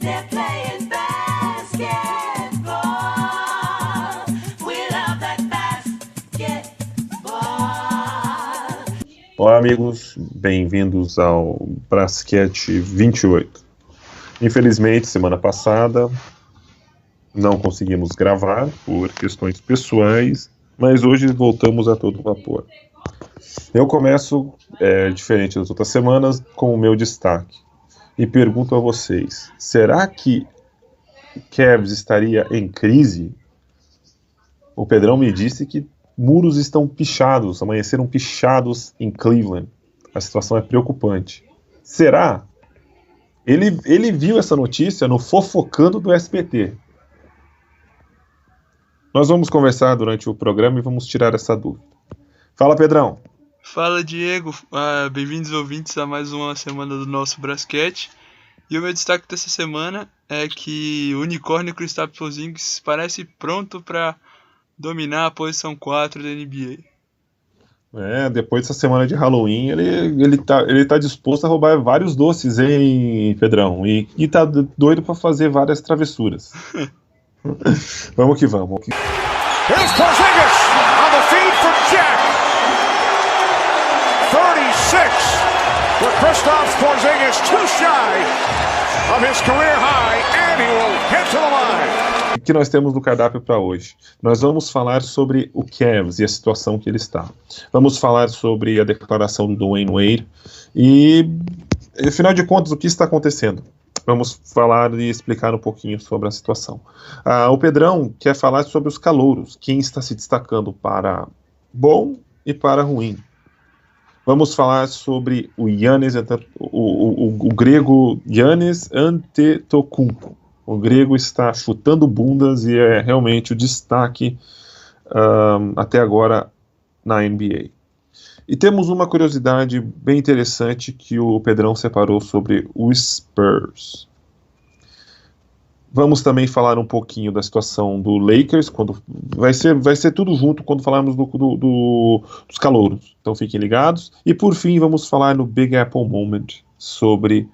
They're playing basketball. We love that basketball. Olá, amigos, bem-vindos ao Brasquete 28. Infelizmente, semana passada não conseguimos gravar por questões pessoais, mas hoje voltamos a todo vapor. Eu começo, diferente das outras semanas, com o meu destaque e pergunto a vocês: será que o Cavs estaria em crise? O Pedrão me disse que muros estão pichados, amanheceram pichados em Cleveland. A situação é preocupante. Será? Ele viu essa notícia no Fofocando do SBT. Nós vamos conversar durante o programa e vamos tirar essa dúvida. Fala, Pedrão. Fala, Diego. Bem-vindos, ouvintes, a mais uma semana do nosso Brasquete. E o meu destaque dessa semana é que o unicórnio Kristaps Porzingis parece pronto para dominar a posição 4 da NBA. Depois dessa semana de Halloween, ele tá disposto a roubar vários doces, hein, Pedrão? E tá doido para fazer várias travessuras. Vamos que vamos. Here's Porzingis on the feed from Jack. 36 for Kristaps Porzingis, too shy of his career high, and he will head to the line. O que nós temos no cardápio para hoje? Nós vamos falar sobre o Cavs e a situação que ele está. Vamos falar sobre a declaração do Dwayne Wade e, afinal de contas, o que está acontecendo. Vamos falar e explicar um pouquinho sobre a situação. O Pedrão quer falar sobre os calouros, quem está se destacando para bom e para ruim. Vamos falar sobre o grego Giannis Antetokounmpo. O grego está chutando bundas e é realmente o destaque até agora na NBA. E temos uma curiosidade bem interessante que o Pedrão separou sobre o Spurs. Vamos também falar um pouquinho da situação do Lakers, quando vai ser tudo junto quando falarmos dos calouros. Então fiquem ligados. E por fim vamos falar no Big Apple Moment sobre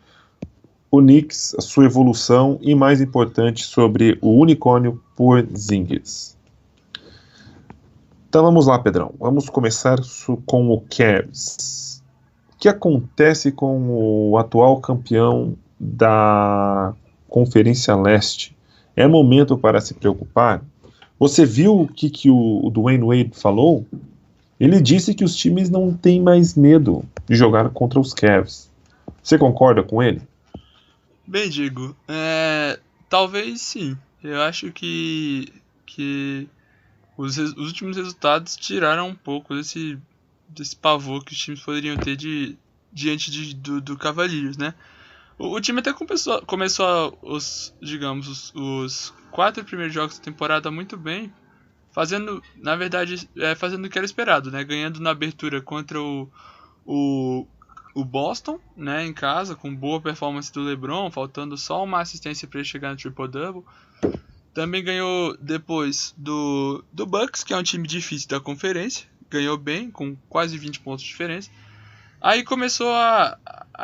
o Knicks, a sua evolução e, mais importante, sobre o unicórnio Porzingis. Então vamos lá, Pedrão. Vamos começar com o Cavs. O que acontece com o atual campeão da Conferência Leste? É momento para se preocupar? Você viu o que o Dwayne Wade falou? Ele disse que os times não têm mais medo de jogar contra os Cavs. Você concorda com ele? Bem, Diego, talvez sim. Eu acho que os últimos resultados tiraram um pouco desse pavor que os times poderiam ter diante do Cavaliers, né? O time até começou os 4 primeiros jogos da temporada muito bem, fazendo o que era esperado, né? Ganhando na abertura contra o Boston, né, em casa, com boa performance do LeBron, faltando só uma assistência para ele chegar no triple-double. Também ganhou depois do Bucks, que é um time difícil da conferência. Ganhou bem, com quase 20 pontos de diferença. Aí começou a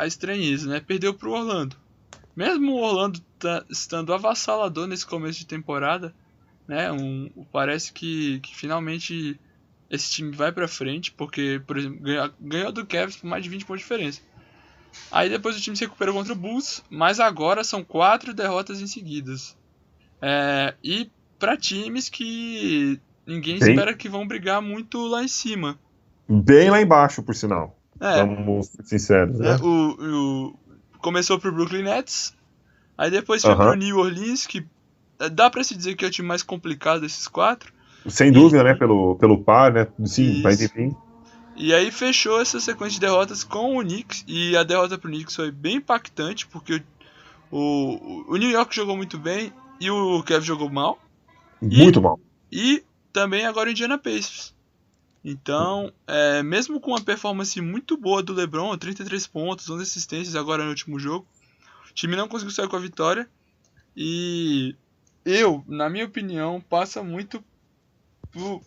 estranheza, né? Perdeu para o Orlando. Mesmo o Orlando estando avassalador nesse começo de temporada, né? Parece que finalmente esse time vai para frente, porque, por exemplo, ganhou do Cavs por mais de 20 pontos de diferença. Aí depois o time se recuperou contra o Bulls, mas agora são 4 derrotas em seguidas. E para times que ninguém espera que vão brigar muito lá em cima. Bem lá embaixo, por sinal. Vamos ser sinceros, né? Começou pro Brooklyn Nets, aí depois foi pro New Orleans, que dá pra se dizer que é o time mais complicado desses 4. Sem dúvida, né? Pelo par, né? Sim, mas enfim. E aí fechou essa sequência de derrotas com o Knicks, e a derrota pro Knicks foi bem impactante, porque o New York jogou muito bem e o Cavs jogou mal. Muito mal. E também agora o Indiana Pacers. Então, mesmo com uma performance muito boa do LeBron, 33 pontos, 11 assistências agora no último jogo, o time não conseguiu sair com a vitória. E na minha opinião, passa muito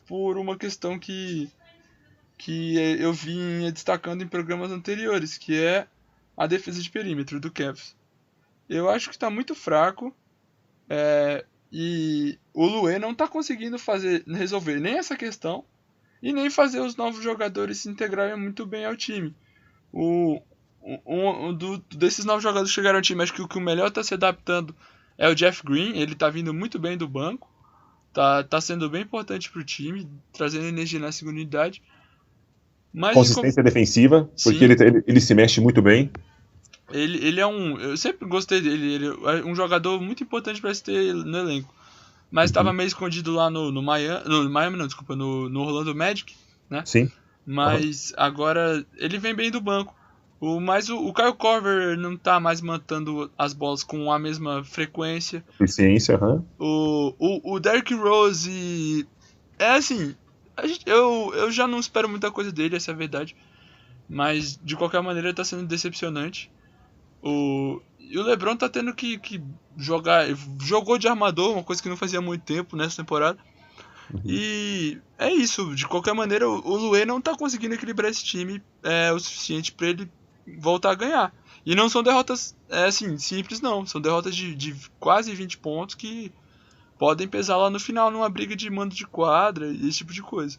por uma questão que eu vim destacando em programas anteriores, que é a defesa de perímetro do Cavs. eu acho que tá muito fraco. E o Luê não tá conseguindo resolver nem essa questão e nem fazer os novos jogadores se integrarem muito bem ao time. Desses novos jogadores que chegaram ao time, acho que o que o melhor tá se adaptando é o Jeff Green. Ele tá vindo muito bem do banco, tá sendo bem importante pro time, trazendo energia na segunda unidade. Mas Consistência defensiva, porque ele se mexe muito bem. Ele é eu sempre gostei dele, ele é um jogador muito importante para se ter no elenco. Mas estava meio escondido lá no Miami, não, desculpa, no Orlando Magic, né? Sim. Mas agora ele vem bem do banco. Mas o Kyle Korver não tá mais mantendo as bolas com a mesma frequência. Eficiência, O Derrick Rose é assim, eu já não espero muita coisa dele, essa é a verdade. Mas de qualquer maneira ele tá sendo decepcionante. E o LeBron tá tendo que jogar. Jogou de armador, uma coisa que não fazia há muito tempo nessa temporada. E é isso. De qualquer maneira, o Luê não tá conseguindo equilibrar esse time o suficiente pra ele voltar a ganhar. E não são derrotas assim, simples, não. São derrotas de quase 20 pontos que podem pesar lá no final numa briga de mando de quadra e esse tipo de coisa.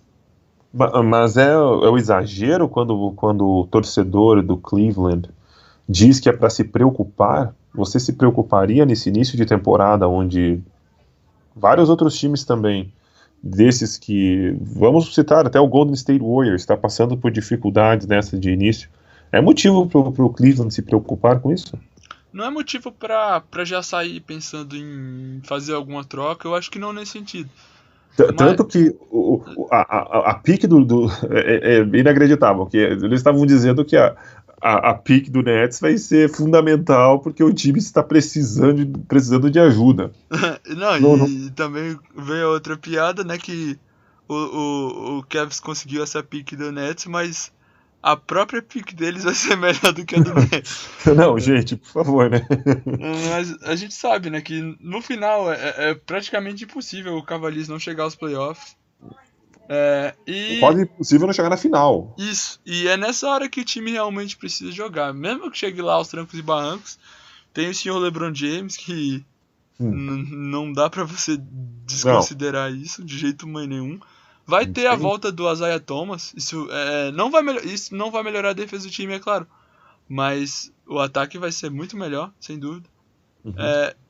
Mas é o exagero quando o torcedor do Cleveland diz que é para se preocupar. Você se preocuparia nesse início de temporada onde vários outros times também, desses que, vamos citar até o Golden State Warriors, está passando por dificuldades nessa de início. É motivo para o Cleveland se preocupar com isso? Não é motivo para já sair pensando em fazer alguma troca, eu acho que não nesse sentido. Tanto que a pique é inacreditável, que eles estavam dizendo que a pick do Nets vai ser fundamental porque o time está precisando de ajuda. E também veio outra piada, né, que o Cavs conseguiu essa pick do Nets, mas a própria pick deles vai ser melhor do que a do Nets. Não, gente, por favor, né? Mas a gente sabe, né, que no final é praticamente impossível o Cavaliers não chegar aos playoffs. Quase impossível não chegar na final. Isso, e é nessa hora que o time realmente precisa jogar. Mesmo que chegue lá aos trancos e barrancos, tem o senhor LeBron James que não dá pra você desconsiderar isso de jeito nenhum. Vai ter a volta do Isaiah Thomas, isso não vai melhorar a defesa do time, é claro, mas o ataque vai ser muito melhor, sem dúvida.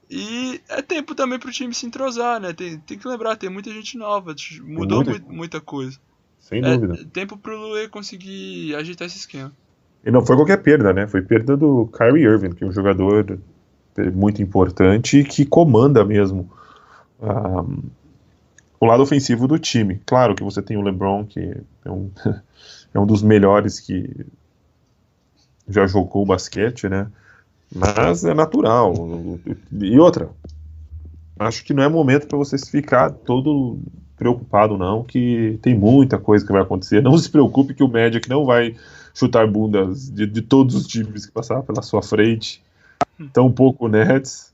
E é tempo também pro time se entrosar, né? Tem que lembrar, tem muita gente nova, mudou muita coisa. Sem dúvida. É tempo pro Luê conseguir agitar esse esquema. E não foi qualquer perda, né? Foi perda do Kyrie Irving, que é um jogador muito importante e que comanda mesmo o lado ofensivo do time. Claro que você tem o LeBron, que é um dos melhores que já jogou basquete, né? Mas é natural. E outra, acho que não é momento para você ficar todo preocupado, não, que tem muita coisa que vai acontecer. Não se preocupe que o Magic não vai chutar bundas de todos os times que passaram pela sua frente. Tampouco o Nets.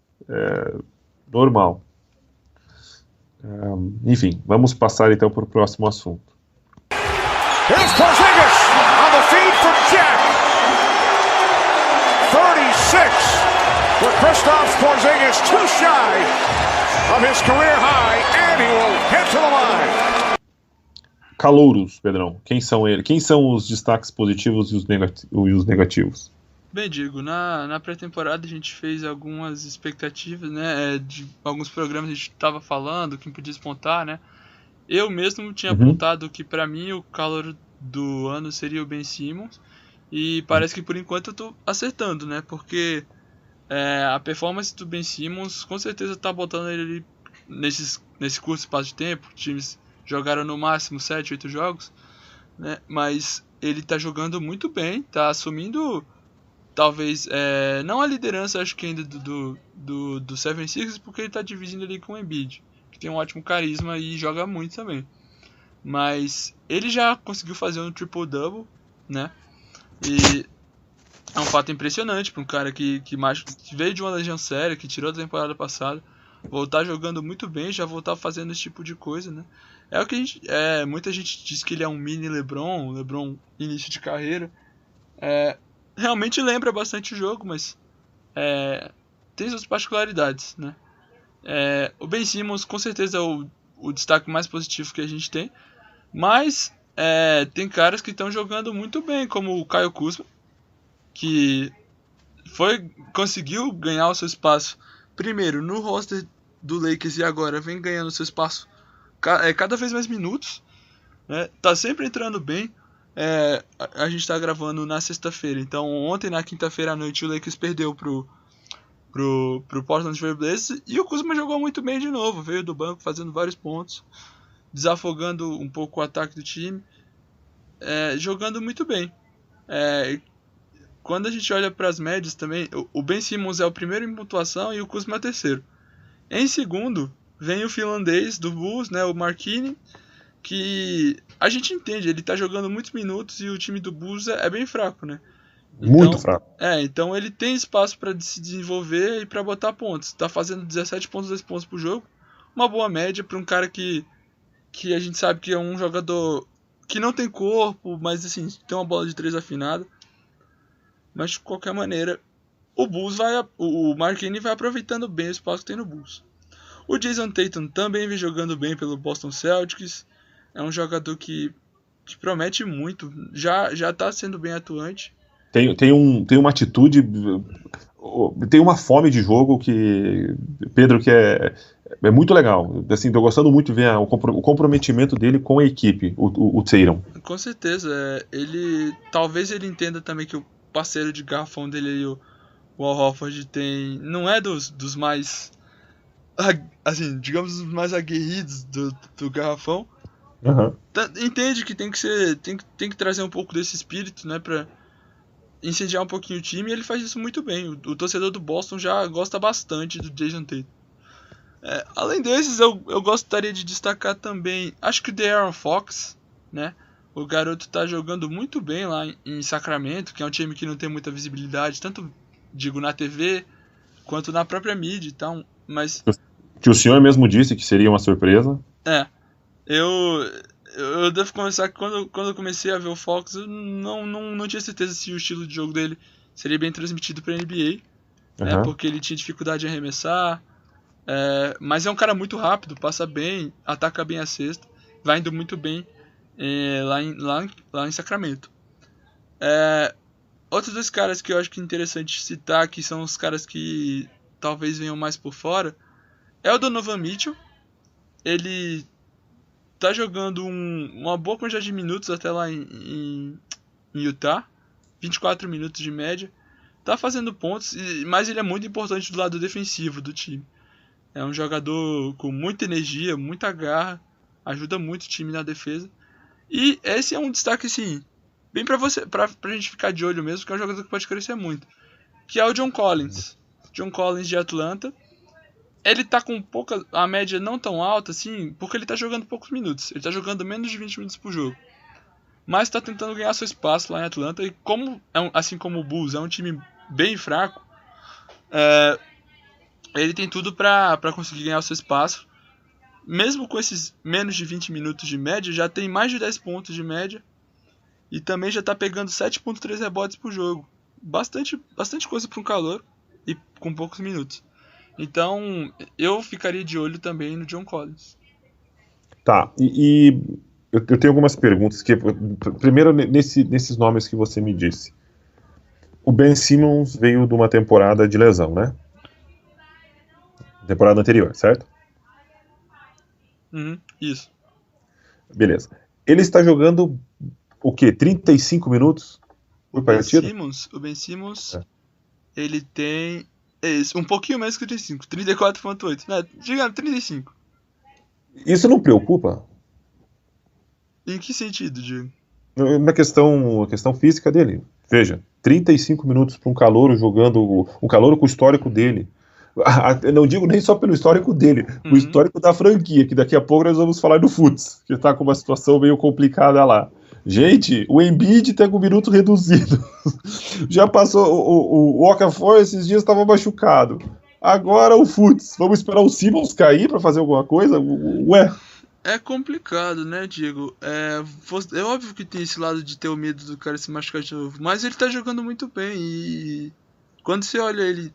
Normal. Enfim, vamos passar então para o próximo assunto. Here's Porzingis on the feed from Jack. 36 for Kristaps Porzingis, too shy of his career high, and he will head to the line. Calouros, Pedrão, quem são eles? Quem são os destaques positivos e os negativos? Bem, digo, na pré-temporada a gente fez algumas expectativas, né? De alguns programas a gente estava falando, quem podia despontar, né? Eu mesmo tinha apontado que pra mim o calor do ano seria o Ben Simmons. E parece que por enquanto eu tô acertando, né? Porque a performance do Ben Simmons com certeza tá botando ele nesse curto espaço de tempo. Times jogaram no máximo 7, 8 jogos, né? Mas ele tá jogando muito bem, tá assumindo talvez não a liderança, acho que ainda do 76ers, porque ele tá dividindo ali com o Embiid, que tem um ótimo carisma e joga muito também. Mas ele já conseguiu fazer um triple-double, né? E é um fato impressionante para um cara que veio de uma lesão séria, que tirou da temporada passada, voltar jogando muito bem, já voltar fazendo esse tipo de coisa, né? É o que muita gente diz que ele é um mini LeBron início de carreira. Realmente lembra bastante o jogo, mas tem suas particularidades, né? O Ben Simmons com certeza é o destaque mais positivo que a gente tem, mas tem caras que estão jogando muito bem, como o Kyle Kuzma, que conseguiu ganhar o seu espaço primeiro no roster do Lakers e agora vem ganhando o seu espaço cada vez mais minutos, né? Tá sempre entrando bem. A gente tá gravando na sexta-feira, então ontem na quinta-feira à noite o Lakers perdeu pro Portland Trail Blazers e o Kuzma jogou muito bem de novo, veio do banco fazendo vários pontos, desafogando um pouco o ataque do time, jogando muito bem. Quando a gente olha para as médias também, o Ben Simmons é o primeiro em pontuação e o Kuzma é o terceiro. Em segundo, vem o finlandês do Bulls, né, o Markkanen, que a gente entende, ele tá jogando muitos minutos e o time do Bulls é bem fraco, né? Muito fraco. Então ele tem espaço para se desenvolver e para botar pontos. Tá fazendo 17,2 pontos por jogo, uma boa média para um cara que a gente sabe que é um jogador que não tem corpo, mas assim, tem uma bola de 3 afinada. Mas de qualquer maneira, o Markkanen vai aproveitando bem o espaço que tem no Bulls. O Jason Tatum também vem jogando bem pelo Boston Celtics. É um jogador que promete muito. Já tá sendo bem atuante. Tem uma atitude, tem uma fome de jogo que, Pedro, que é muito legal. Assim, tô gostando muito de ver o comprometimento dele com a equipe, o Tatum. Com certeza. Talvez ele entenda também que o parceiro de garrafão dele, o Al Horford, não é dos mais, assim, digamos, os mais aguerridos do garrafão. Uhum. Entende que tem que trazer um pouco desse espírito, né, pra incendiar um pouquinho o time, e ele faz isso muito bem. O torcedor do Boston já gosta bastante do Jason Tatum. Além desses, eu gostaria de destacar também, acho que o De'Aaron Fox, né? O garoto tá jogando muito bem lá em Sacramento, que é um time que não tem muita visibilidade, tanto, digo, na TV, quanto na própria mídia e tal, mas... Que o senhor mesmo disse que seria uma surpresa. Eu devo confessar que quando eu comecei a ver o Fox, eu não tinha certeza se o estilo de jogo dele seria bem transmitido pra NBA, né, porque ele tinha dificuldade em arremessar, mas é um cara muito rápido, passa bem, ataca bem a cesta, vai indo muito bem lá em Sacramento. Outros dois caras que eu acho que é interessante citar, que são os caras que talvez venham mais por fora, é o Donovan Mitchell. Ele tá jogando uma boa quantidade de minutos até lá em Utah, 24 minutos de média, tá fazendo pontos, mas ele é muito importante do lado defensivo do time. É um jogador com muita energia, muita garra, ajuda muito o time na defesa. E esse é um destaque, assim, bem pra gente ficar de olho mesmo, que é um jogador que pode crescer muito, que é o John Collins. John Collins de Atlanta. Ele tá com a média não tão alta, assim, porque ele tá jogando poucos minutos. Ele tá jogando menos de 20 minutos por jogo. Mas tá tentando ganhar seu espaço lá em Atlanta. E assim como o Bulls é um time bem fraco, ele tem tudo pra conseguir ganhar o seu espaço. Mesmo com esses menos de 20 minutos de média, já tem mais de 10 pontos de média. E também já tá pegando 7,3 rebotes por jogo. Bastante coisa para um calor e com poucos minutos. Então, eu ficaria de olho também no John Collins. Tá, e eu tenho algumas perguntas. Primeiro, nesses nomes que você me disse. O Ben Simmons veio de uma temporada de lesão, né? Temporada anterior, certo? Isso. Beleza. Ele está jogando o quê? 35 minutos por partida? O Ben Simmons, ele tem... um pouquinho mais que 35, 34,8, né? Digamos, 35. Isso não preocupa? Em que sentido, Diego? Na questão física dele. Veja, 35 minutos para um calouro jogando, um calouro com o histórico dele. Não digo nem só pelo histórico dele, o histórico da franquia, que daqui a pouco nós vamos falar do Futs, que está com uma situação meio complicada lá. Gente, o Embiid tá com minuto reduzido. Já passou, o Okafor esses dias estava machucado. Agora o Futs. Vamos esperar o Simmons cair para fazer alguma coisa? Ué. É complicado, né, Diego? É óbvio que tem esse lado de ter o medo do cara se machucar de novo, mas ele tá jogando muito bem e quando você olha ele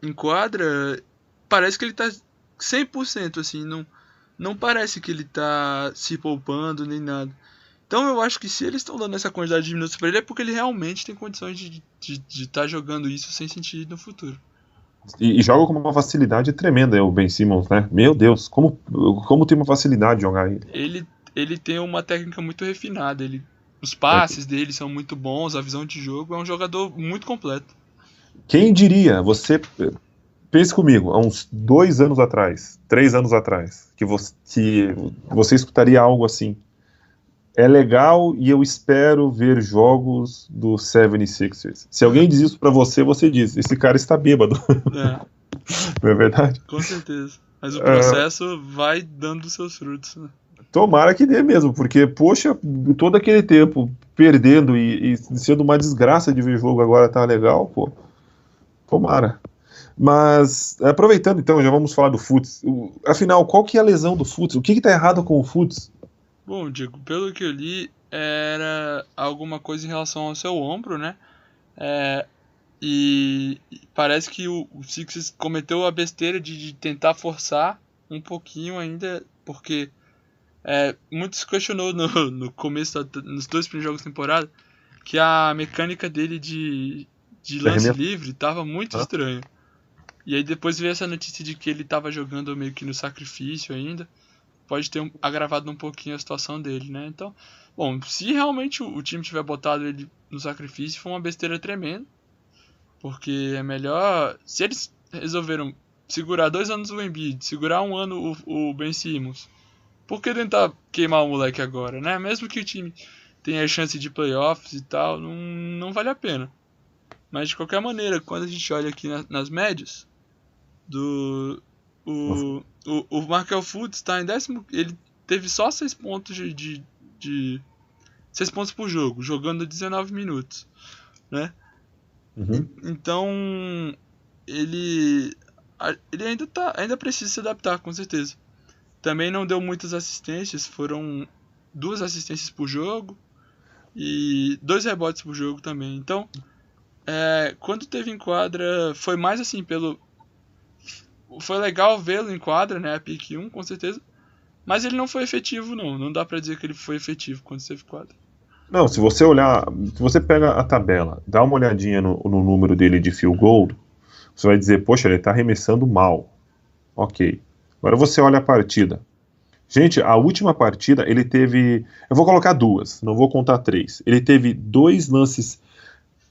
em quadra, parece que ele tá 100%, assim, não parece que ele tá se poupando nem nada. Então eu acho que se eles estão dando essa quantidade de minutos pra ele é porque ele realmente tem condições de tá jogando isso sem sentir no futuro. E joga com uma facilidade tremenda, o Ben Simmons, né? Meu Deus, como tem uma facilidade de jogar ele. Ele tem uma técnica muito refinada, os passes dele são muito bons, a visão de jogo, é um jogador muito completo. Quem diria, pense comigo, há uns 2 anos atrás, 3 anos atrás, que você escutaria algo assim. É legal e eu espero ver jogos do 76ers. Se alguém diz isso pra você, você diz, esse cara está bêbado. Não é verdade? Com certeza. Mas o processo vai dando seus frutos, né? Tomara que dê mesmo, porque, poxa, todo aquele tempo perdendo e sendo uma desgraça de ver jogo, agora tá legal, pô. Tomara. Mas, aproveitando então, já vamos falar do Futs. Afinal, qual que é a lesão do Futs? O que tá errado com o Futs? Bom, Diego, pelo que eu li, era alguma coisa em relação ao seu ombro, né? E parece que o Sixers cometeu a besteira de tentar forçar um pouquinho ainda, porque muito se questionou no começo, nos 2 primeiros jogos da temporada, que a mecânica dele de lance livre estava muito estranha. E aí depois veio essa notícia de que ele estava jogando meio que no sacrifício ainda. Pode ter agravado um pouquinho a situação dele, né? Então, bom, se realmente o time tiver botado ele no sacrifício, foi uma besteira tremenda. Porque é melhor... Se eles resolveram segurar 2 anos o Embiid, segurar 1 ano o Ben Simmons, por que tentar queimar o moleque agora, né? Mesmo que o time tenha a chance de playoffs e tal, não vale a pena. Mas de qualquer maneira, quando a gente olha aqui nas médias, o Markel Fultz está em 10º, ele teve só 6 pontos 6 pontos por jogo, jogando 19 minutos, né? Uhum. Então ele ainda precisa se adaptar, com certeza. Também não deu muitas assistências, foram 2 assistências por jogo e 2 rebotes por jogo também. Então, quando teve em quadra, foi mais assim foi legal vê-lo em quadra, né? A pick 1, com certeza. Mas ele não foi efetivo, não. Não dá pra dizer que ele foi efetivo quando esteve em quadra. Não, se você olhar, se você pega a tabela, dá uma olhadinha no número dele de field goal, você vai dizer, poxa, ele tá arremessando mal. Ok. Agora você olha a partida. Gente, a última partida ele teve... Eu vou colocar 2, não vou contar 3. Ele teve 2 lances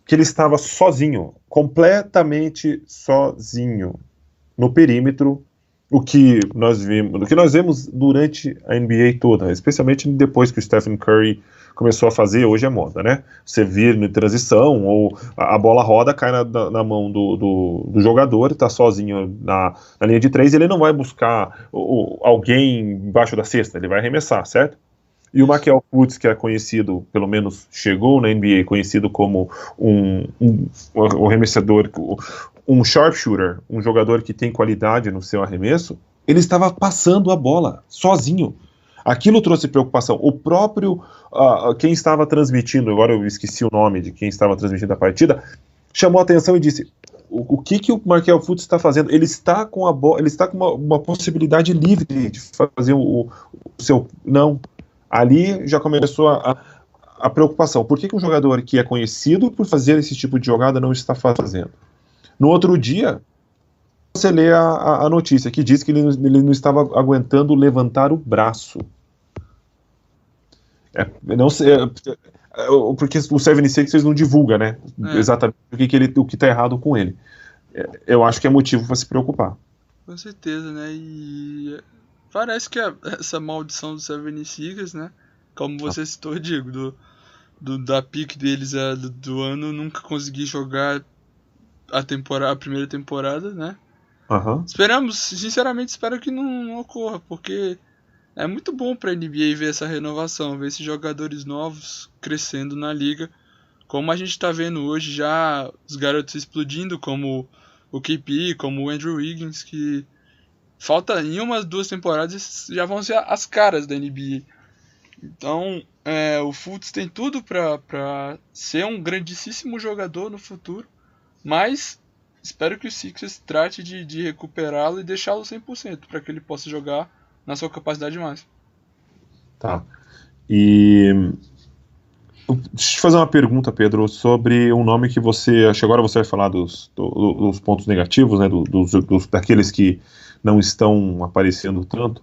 que ele estava sozinho, completamente sozinho, no perímetro, o que nós vemos durante a NBA toda, especialmente depois que o Stephen Curry começou a fazer, hoje é moda, né? Você vir em transição, ou a bola roda, cai na mão do jogador, está sozinho na linha de 3, ele não vai buscar alguém embaixo da cesta, ele vai arremessar, certo? E o Markel Fultz, que é conhecido, pelo menos chegou na NBA, conhecido como um arremessador, um sharpshooter, um jogador que tem qualidade no seu arremesso, ele estava passando a bola, sozinho. Aquilo trouxe preocupação. O próprio, quem estava transmitindo, agora eu esqueci o nome de quem estava transmitindo a partida, chamou a atenção e disse, o que o Markel Fultz está fazendo? Ele está com a bola, ele está com uma possibilidade livre de fazer o seu... Não. Ali já começou a preocupação. Por que um jogador que é conhecido por fazer esse tipo de jogada não está fazendo? No outro dia, você lê a notícia que diz que ele não estava aguentando levantar o braço. Não sei, porque o 76ers não divulga, né? Exatamente o que está errado com ele. Eu acho que é motivo para se preocupar. Com certeza, né? E parece que essa maldição do 76ers, né? Como você citou, Diego, da pick deles do ano, nunca consegui jogar a primeira temporada, né? Uhum. Sinceramente espero que não ocorra, porque é muito bom pra NBA ver essa renovação, ver esses jogadores novos crescendo na liga, como a gente tá vendo hoje já os garotos explodindo, como o KP, como o Andrew Wiggins, que falta em 1-2 temporadas já vão ser as caras da NBA. Então o Fultz tem tudo pra ser um grandíssimo jogador no futuro, mas espero que o Sixers trate de recuperá-lo e deixá-lo 100% para que ele possa jogar na sua capacidade máxima. Tá. E deixa eu te fazer uma pergunta, Pedro, sobre um nome que você. Acho que agora você vai falar dos pontos negativos, né? Daqueles que não estão aparecendo tanto.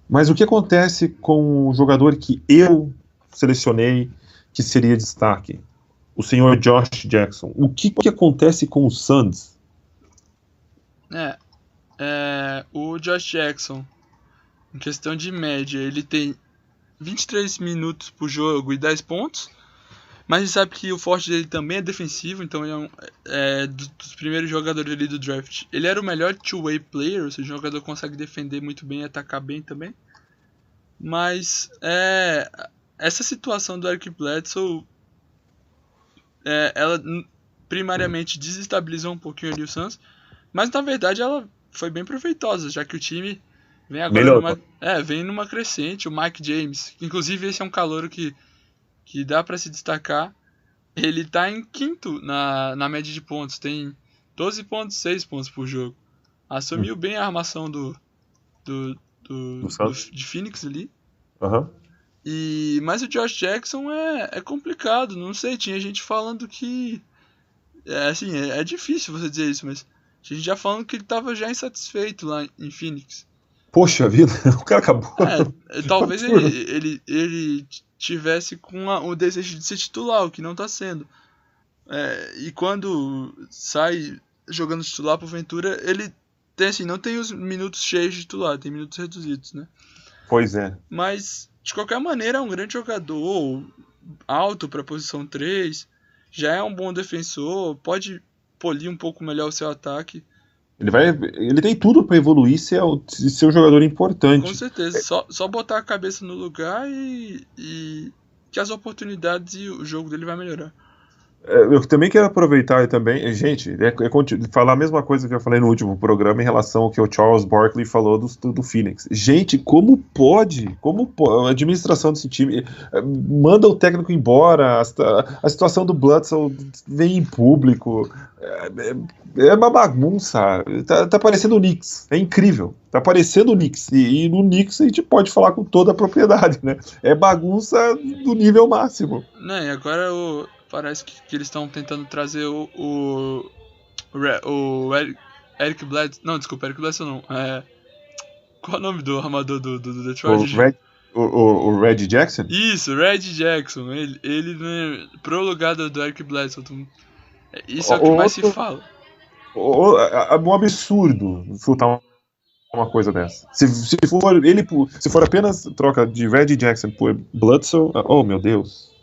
Mas o que acontece com o jogador que eu selecionei que seria destaque? O senhor Josh Jackson. O que acontece com o Suns? O Josh Jackson, em questão de média, ele tem 23 minutos por jogo e 10 pontos. Mas a gente sabe que o forte dele também é defensivo, então ele é dos primeiros jogadores ali do draft. Ele era o melhor two-way player, ou seja, o jogador consegue defender muito bem e atacar bem também. Mas essa situação do Eric Bledsoe, ela primariamente desestabilizou um pouquinho ali o Suns, mas na verdade ela foi bem proveitosa, já que o time vem agora vem numa crescente. O Mike James, inclusive esse é um calouro que dá para se destacar, ele tá em quinto na média de pontos, tem 12 pontos, 6 pontos por jogo. Assumiu bem a armação de Phoenix ali. Uhum. Mas o Josh Jackson é complicado, não sei, tinha gente falando que é difícil você dizer isso, mas tinha gente já falando que ele tava já insatisfeito lá em Phoenix. Poxa vida, o cara acabou. Talvez ele tivesse com o desejo de ser titular, o que não tá sendo. E quando sai jogando titular por Ventura, ele tem assim, não tem os minutos cheios de titular, tem minutos reduzidos, né? Pois é. Mas, de qualquer maneira, é um grande jogador, alto para posição 3, já é um bom defensor, pode polir um pouco melhor o seu ataque. Ele tem tudo para evoluir e ser um jogador importante. Com certeza, só botar a cabeça no lugar e que as oportunidades e o jogo dele vai melhorar. Eu também quero aproveitar e também, gente, falar a mesma coisa que eu falei no último programa em relação ao que o Charles Barkley falou do Phoenix. Gente, como pode? A administração desse time manda o técnico embora, a situação do Bledsoe vem em público, é uma bagunça, tá parecendo o Knicks, é incrível, tá parecendo o Knicks, e no Knicks a gente pode falar com toda a propriedade, né? É bagunça do nível máximo. E agora parece que eles estão tentando trazer o Eric Bledsoe. Não, desculpa, Eric Bledsoe não. Qual é o nome do armador do Detroit? O Reggie Jackson? Isso, Reggie Jackson. Ele pro lugar do Eric Bledsoe. Isso é o que mais se fala. É um absurdo chutar uma coisa dessa. Se for apenas troca de Reggie Jackson por Bledsoe, oh meu Deus.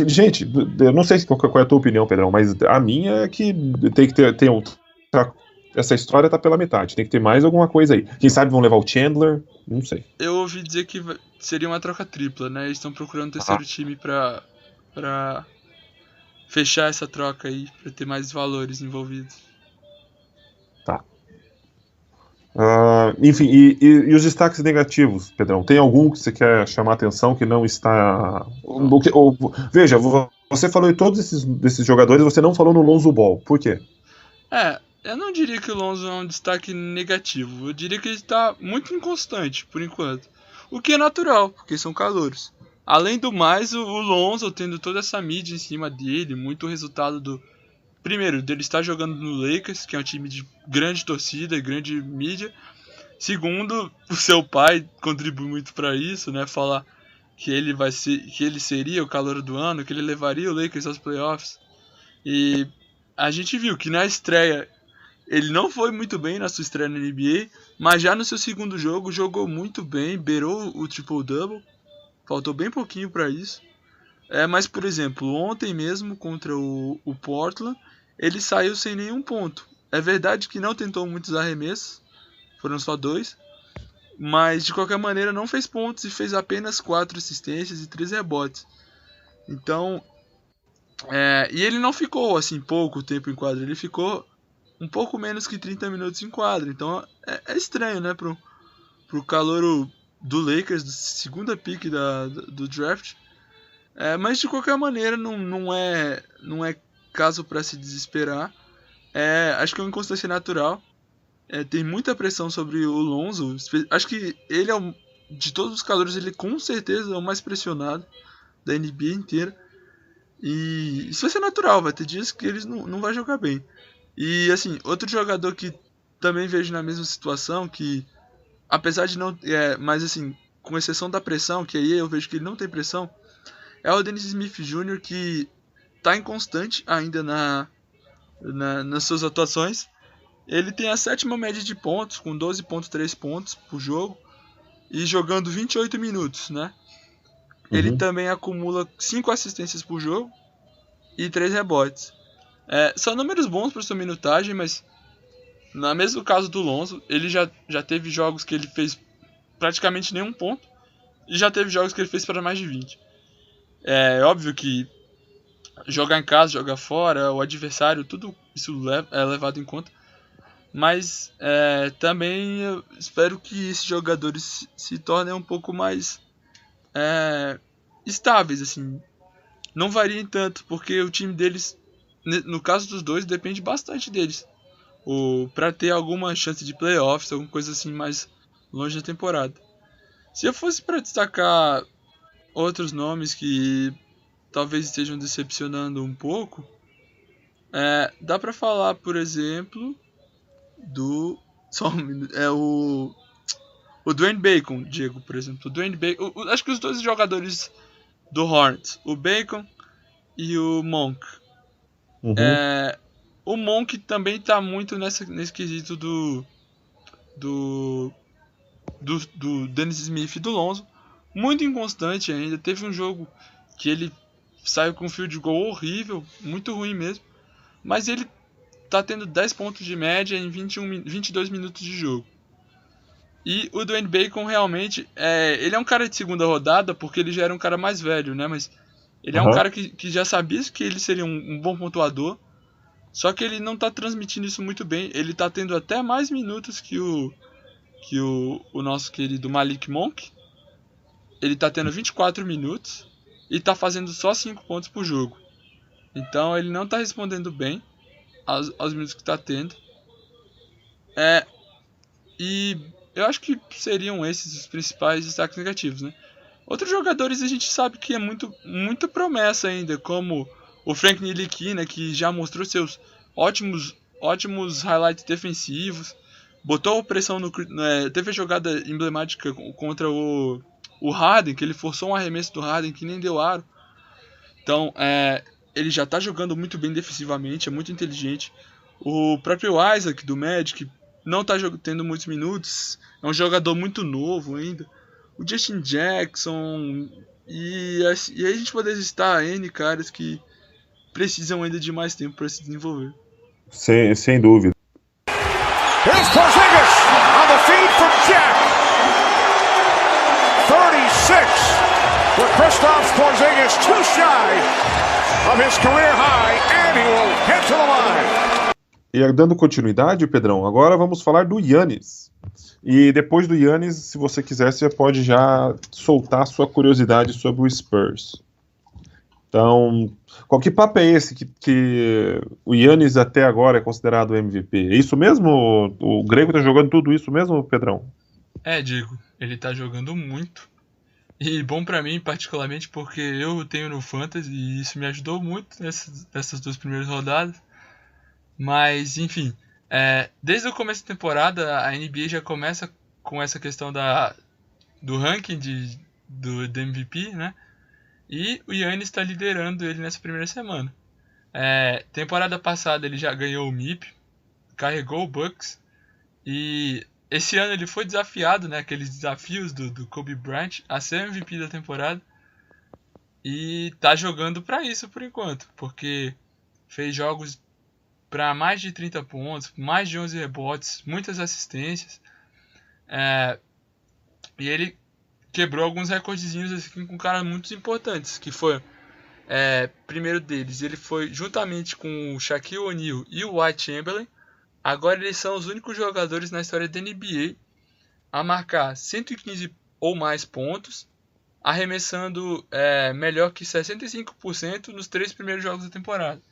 Gente, eu não sei qual é a tua opinião, Pedrão, mas a minha é que tem que ter essa história tá pela metade, tem que ter mais alguma coisa aí. Quem sabe vão levar o Chandler, não sei. Eu ouvi dizer que seria uma troca tripla, né? Eles estão procurando um terceiro time pra fechar essa troca aí, pra ter mais valores envolvidos. Tá. Enfim, e os destaques negativos, Pedrão? Tem algum que você quer chamar a atenção que não está... Veja, você falou em todos esses jogadores, você não falou no Lonzo Ball. Por quê? Eu não diria que o Lonzo é um destaque negativo. Eu diria que ele está muito inconstante, por enquanto. O que é natural, porque são calouros. Além do mais, o Lonzo tendo toda essa mídia em cima dele, muito resultado primeiro, dele estar jogando no Lakers, que é um time de grande torcida e grande mídia. Segundo, o seu pai contribui muito para isso, né? Falar que ele seria o calouro do ano, que ele levaria o Lakers aos playoffs. E a gente viu que na estreia ele não foi muito bem na sua estreia na NBA, mas já no seu segundo jogo jogou muito bem, beirou o triple-double. Faltou bem pouquinho para isso. Mas, por exemplo, ontem mesmo contra o Portland, ele saiu sem nenhum ponto. É verdade que não tentou muitos arremessos, foram só 2, mas de qualquer maneira não fez pontos e fez apenas 4 assistências e 3 rebotes. Então, e ele não ficou assim pouco tempo em quadra, ele ficou um pouco menos que 30 minutos em quadra. Então é estranho, né, pro calouro do Lakers, da segunda pick do draft. Mas de qualquer maneira não é caso para se desesperar. Acho que é uma inconstância natural. Tem muita pressão sobre o Lonzo. Acho que ele de todos os calores, ele com certeza é o mais pressionado da NBA inteira. E isso vai ser natural, vai ter dias que eles não vai jogar bem. E assim, outro jogador que também vejo na mesma situação, que apesar de não... mas assim, com exceção da pressão, que aí eu vejo que ele não tem pressão, é o Dennis Smith Jr., que tá inconstante ainda nas suas atuações. Ele tem a 7ª média de pontos, com 12,3 pontos por jogo, e jogando 28 minutos, né? Ele também acumula 5 assistências por jogo e 3 rebotes. São números bons para sua minutagem, mas no mesmo caso do Lonzo, ele já teve jogos que ele fez praticamente nenhum ponto, e já teve jogos que ele fez para mais de 20. É óbvio que jogar em casa, jogar fora, o adversário, tudo isso é levado em conta. Mas também eu espero que esses jogadores se tornem um pouco mais estáveis, assim. Não variem tanto, porque o time deles, no caso dos dois, depende bastante deles. Para ter alguma chance de playoffs, alguma coisa assim mais longe da temporada. Se eu fosse para destacar outros nomes que talvez estejam decepcionando um pouco, dá para falar, por exemplo, o Dwayne Bacon, Diego, por exemplo. O Dwayne Bacon, acho que os dois jogadores do Hornets, o Bacon e o Monk. O Monk também está muito nesse quesito do Dennis Smith e do Lonzo. Muito inconstante ainda. Teve um jogo que ele saiu com um field goal horrível, muito ruim mesmo. Mas ele tá tendo 10 pontos de média em 22 minutos de jogo. E o Dwayne Bacon realmente, ele é um cara de segunda rodada, porque ele já era um cara mais velho, né? Mas ele é um cara que já sabia que ele seria um bom pontuador. Só que ele não tá transmitindo isso muito bem. Ele tá tendo até mais minutos que o nosso querido Malik Monk. Ele tá tendo 24 minutos e tá fazendo só 5 pontos por jogo. Então ele não tá respondendo bem aos minutos que tá tendo. E eu acho que seriam esses os principais destaques negativos, né? Outros jogadores a gente sabe que é muito promessa ainda, como o Frank Ntilikina, que já mostrou seus ótimos highlights defensivos, botou pressão teve a jogada emblemática contra o Harden, que ele forçou um arremesso do Harden que nem deu aro. Então, ele já está jogando muito bem defensivamente, é muito inteligente. O próprio Isaac do Magic não está tendo muitos minutos, é um jogador muito novo ainda. O Justin Jackson, e aí a gente pode listar N caras que precisam ainda de mais tempo para se desenvolver. Sem dúvida. Here's Porzingis on the feed from Jack. 36 for Kristaps Porzingis, too shy of his career high, and he will head to the line. E dando continuidade, Pedrão, agora vamos falar do Giannis. E depois do Giannis, se você quiser, você pode já soltar sua curiosidade sobre o Spurs. Então, que papo é esse que o Giannis até agora é considerado MVP? É isso mesmo? O grego tá jogando tudo isso mesmo, Pedrão? Diego, ele tá jogando muito. E bom pra mim, particularmente, porque eu tenho no Fantasy e isso me ajudou muito nessas 2 primeiras rodadas. Mas, enfim, desde o começo da temporada, a NBA já começa com essa questão do ranking do MVP, né? E o Giannis está liderando ele nessa primeira semana. Temporada passada ele já ganhou o MIP, carregou o Bucks, e esse ano ele foi desafiado, né, aqueles desafios do Kobe Bryant, a ser MVP da temporada. E tá jogando para isso por enquanto, porque fez jogos para mais de 30 pontos, mais de 11 rebotes, muitas assistências. E ele quebrou alguns recordezinhos assim, com caras muito importantes, que foi, primeiro deles, ele foi juntamente com o Shaquille O'Neal e o Wilt Chamberlain. Agora eles são os únicos jogadores na história da NBA a marcar 115 ou mais pontos, arremessando melhor que 65% nos 3 primeiros jogos da temporada.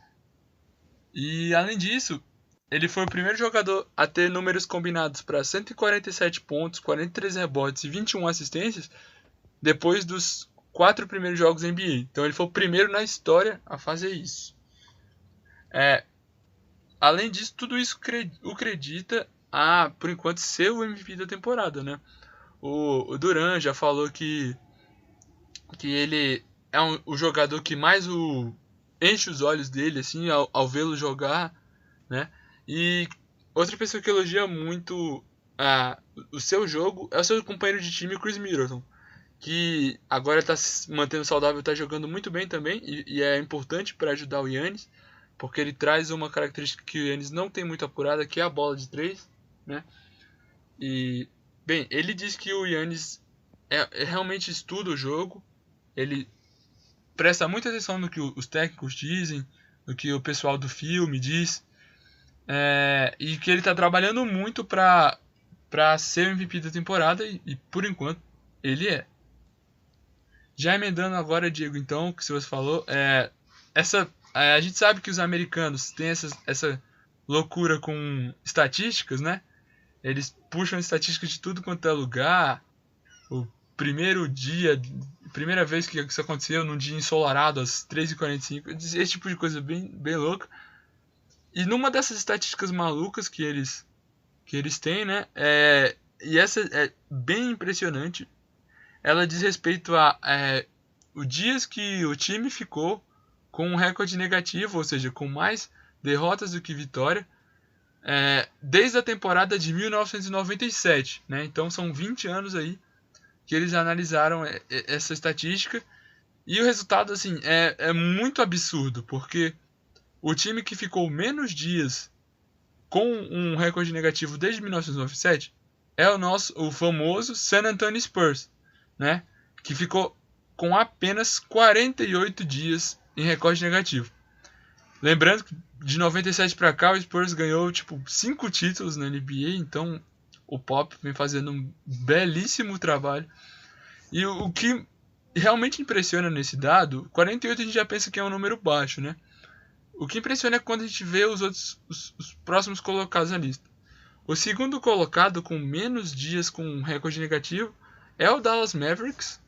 E além disso, ele foi o primeiro jogador a ter números combinados para 147 pontos, 43 rebotes e 21 assistências depois dos 4 primeiros jogos da NBA. Então ele foi o primeiro na história a fazer isso. Além disso, tudo isso o acredita a, por enquanto, ser o MVP da temporada, né? O Durant já falou que ele é o jogador que mais enche os olhos dele assim, ao vê-lo jogar, né? E outra pessoa que elogia muito o seu jogo é o seu companheiro de time, Chris Middleton, que agora está se mantendo saudável, está jogando muito bem também, e é importante para ajudar o Giannis, porque ele traz uma característica que o Giannis não tem muito apurada, que é a bola de 3, né? E, bem, ele diz que o Giannis realmente estuda o jogo, ele presta muita atenção no que os técnicos dizem, no que o pessoal do filme diz, e que ele está trabalhando muito para ser o MVP da temporada, e por enquanto ele é. Já emendando agora, Diego, então, o que você falou, a gente sabe que os americanos têm essa loucura com estatísticas, né? Eles puxam estatísticas de tudo quanto é lugar. O primeira vez que isso aconteceu, num dia ensolarado, às 3h45, esse tipo de coisa bem, bem louca. E numa dessas estatísticas malucas que eles têm, né? E essa é bem impressionante. Ela diz respeito a os dias que o time ficou com um recorde negativo, ou seja, com mais derrotas do que vitória, desde a temporada de 1997, né? Então são 20 anos aí que eles analisaram essa estatística, e o resultado assim é muito absurdo, porque o time que ficou menos dias com um recorde negativo desde 1997 é o famoso San Antonio Spurs, né? Que ficou com apenas 48 dias em recorde negativo. Lembrando que de 97 para cá o Spurs ganhou 5 títulos na NBA, então o Pop vem fazendo um belíssimo trabalho. E o que realmente impressiona nesse dado, 48 a gente já pensa que é um número baixo, né? O que impressiona é quando a gente vê os próximos colocados na lista. O segundo colocado com menos dias com um recorde negativo é o Dallas Mavericks,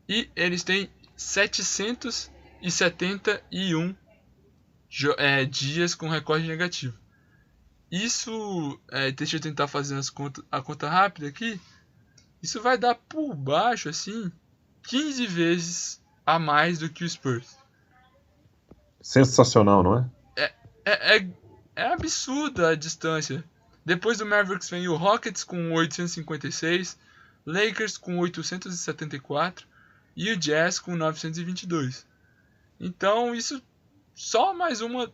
e eles têm 771 dias com recorde negativo. Isso, deixa eu tentar fazer a conta rápida aqui, isso vai dar por baixo assim 15 vezes a mais do que o Spurs. Sensacional, não é? É absurda a distância. Depois do Mavericks vem o Rockets com 856, Lakers com 874 e o Jazz com 922. Então isso só mais um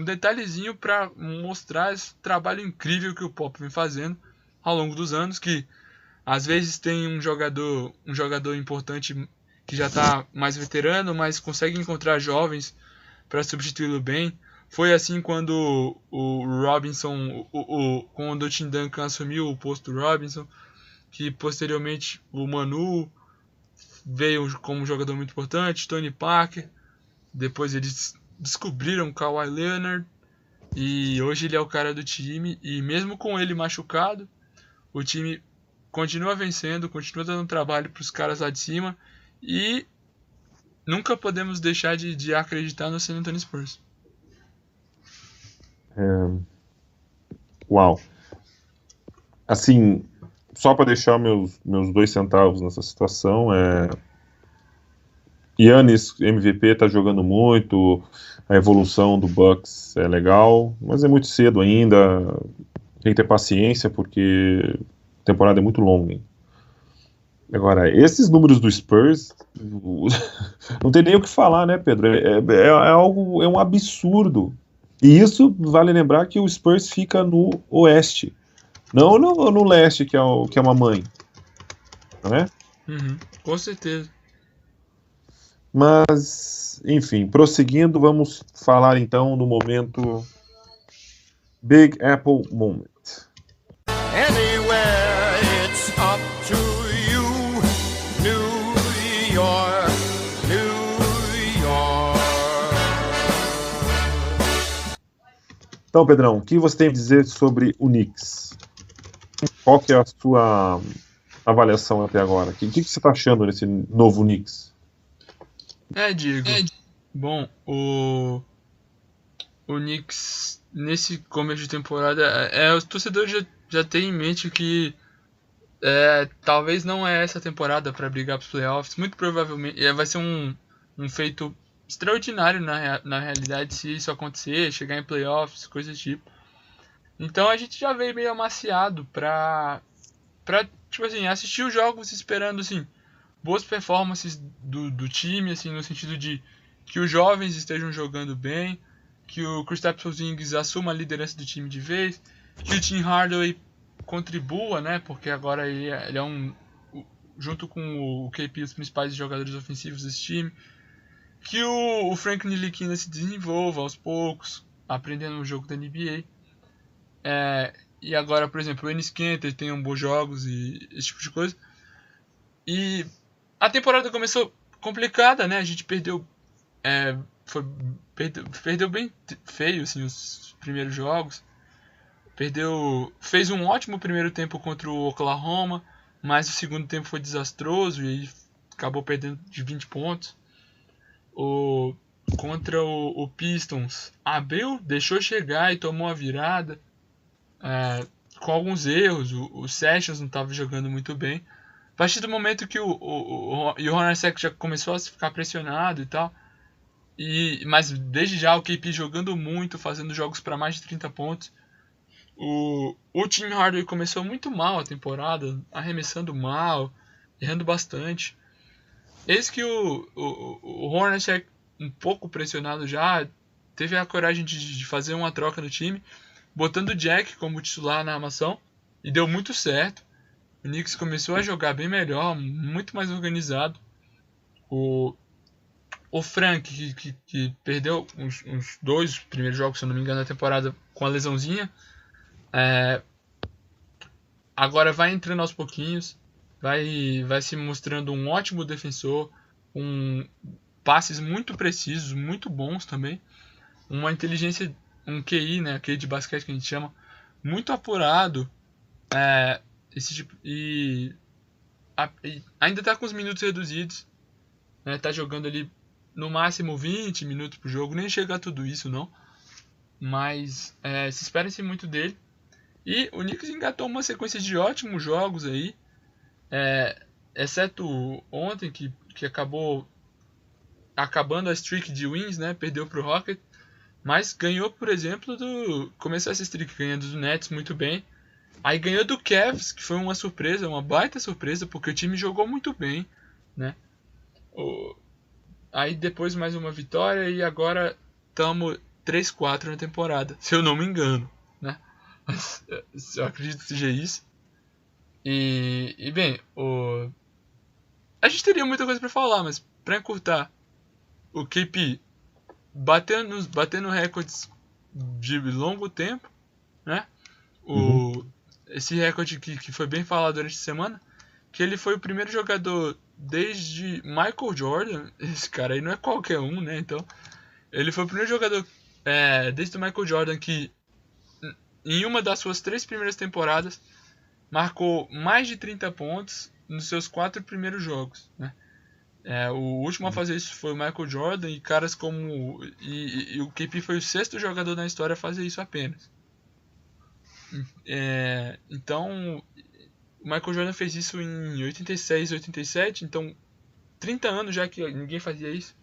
detalhezinho para mostrar esse trabalho incrível que o Pop vem fazendo ao longo dos anos, que às vezes tem um jogador importante que já está mais veterano, mas consegue encontrar jovens para substituí-lo bem. Foi assim quando o Robinson, quando o Tim Duncan assumiu o posto do Robinson, que posteriormente o Manu veio como um jogador muito importante, Tony Parker, depois eles descobriram o Kawhi Leonard, e hoje ele é o cara do time, e mesmo com ele machucado, o time continua vencendo, continua dando trabalho para os caras lá de cima, e nunca podemos deixar de acreditar no San Antonio Spurs. Uau. Assim, só para deixar meus 2 centavos nessa situação, Giannis MVP tá jogando muito, a evolução do Bucks é legal, mas é muito cedo ainda, tem que ter paciência porque a temporada é muito longa, hein? Agora, esses números do Spurs, não tem nem o que falar, né, Pedro? É um absurdo. E isso vale lembrar que o Spurs fica no oeste, não no leste, que é uma mãe, não é? Com certeza. Mas, enfim, prosseguindo, vamos falar então no momento Big Apple Moment. Anywhere it's up to you, New York, New York. Então, Pedrão, o que você tem a dizer sobre o Knicks? Qual que é a sua avaliação até agora? O que você está achando desse novo Knicks? Diego. Bom, o Knicks, nesse começo de temporada, os torcedores já têm em mente que talvez não é essa temporada para brigar para os playoffs. Muito provavelmente vai ser um feito extraordinário na realidade se isso acontecer, chegar em playoffs, coisas do tipo. Então a gente já veio meio amaciado pra tipo assim, assistir os jogos esperando assim, boas performances do time, assim, no sentido de que os jovens estejam jogando bem, que o Kristaps Porzingis assuma a liderança do time de vez, que o Tim Hardaway contribua, né, porque agora ele é junto com o KP, os principais jogadores ofensivos desse time, que o Frank Ntilikina se desenvolva aos poucos, aprendendo o jogo da NBA. E agora, por exemplo, o Enes Kanter tenha bons jogos e esse tipo de coisa. E a temporada começou complicada, né? A gente perdeu bem feio assim, os primeiros jogos. Fez um ótimo primeiro tempo contra o Oklahoma, mas o segundo tempo foi desastroso e aí acabou perdendo de 20 pontos. Contra o Pistons, abriu, deixou chegar e tomou a virada, com alguns erros. O Sessions não estava jogando muito bem. A partir do momento que o Hornacek já começou a ficar pressionado e tal, mas desde já o KP jogando muito, fazendo jogos para mais de 30 pontos. O Tim Hardaway começou muito mal a temporada, arremessando mal, errando bastante. Eis que o Hornacek, um pouco pressionado já, teve a coragem de fazer uma troca no time, botando o Jack como titular na armação, e deu muito certo. O Knicks começou a jogar bem melhor, muito mais organizado. O Frank, que perdeu uns 2 primeiros jogos, se eu não me engano, na temporada com a lesãozinha, agora vai entrando aos pouquinhos, vai se mostrando um ótimo defensor, passes muito precisos, muito bons também, uma inteligência, um QI, né, QI de basquete que a gente chama, muito apurado, esse tipo, e ainda está com os minutos reduzidos, né, tá jogando ali no máximo 20 minutos por jogo, nem chega a tudo isso não, mas se espera-se muito dele. E o Knicks engatou uma sequência de ótimos jogos aí, exceto ontem, que acabou acabando a streak de wins, né? Perdeu pro Rocket, mas ganhou, por exemplo, começou essa streak ganhando do Nets muito bem. Aí ganhou do Cavs, que foi uma surpresa, uma baita surpresa, porque o time jogou muito bem, né? Aí depois mais uma vitória e agora estamos 3-4 na temporada, se eu não me engano, né? Eu acredito que seja isso. E bem, a gente teria muita coisa para falar, mas para encurtar, o KP batendo recordes de longo tempo, né? Esse recorde que foi bem falado durante a semana, que ele foi o primeiro jogador desde Michael Jordan. Esse cara aí não é qualquer um, né? Então, ele foi o primeiro jogador desde o Michael Jordan que em uma das suas 3 primeiras temporadas marcou mais de 30 pontos nos seus 4 primeiros jogos, né? O último a fazer isso foi o Michael Jordan, e caras como e o KP foi o 6º jogador na história a fazer isso apenas. Então o Michael Jordan fez isso em 86, 87, então 30 anos já que ninguém fazia isso.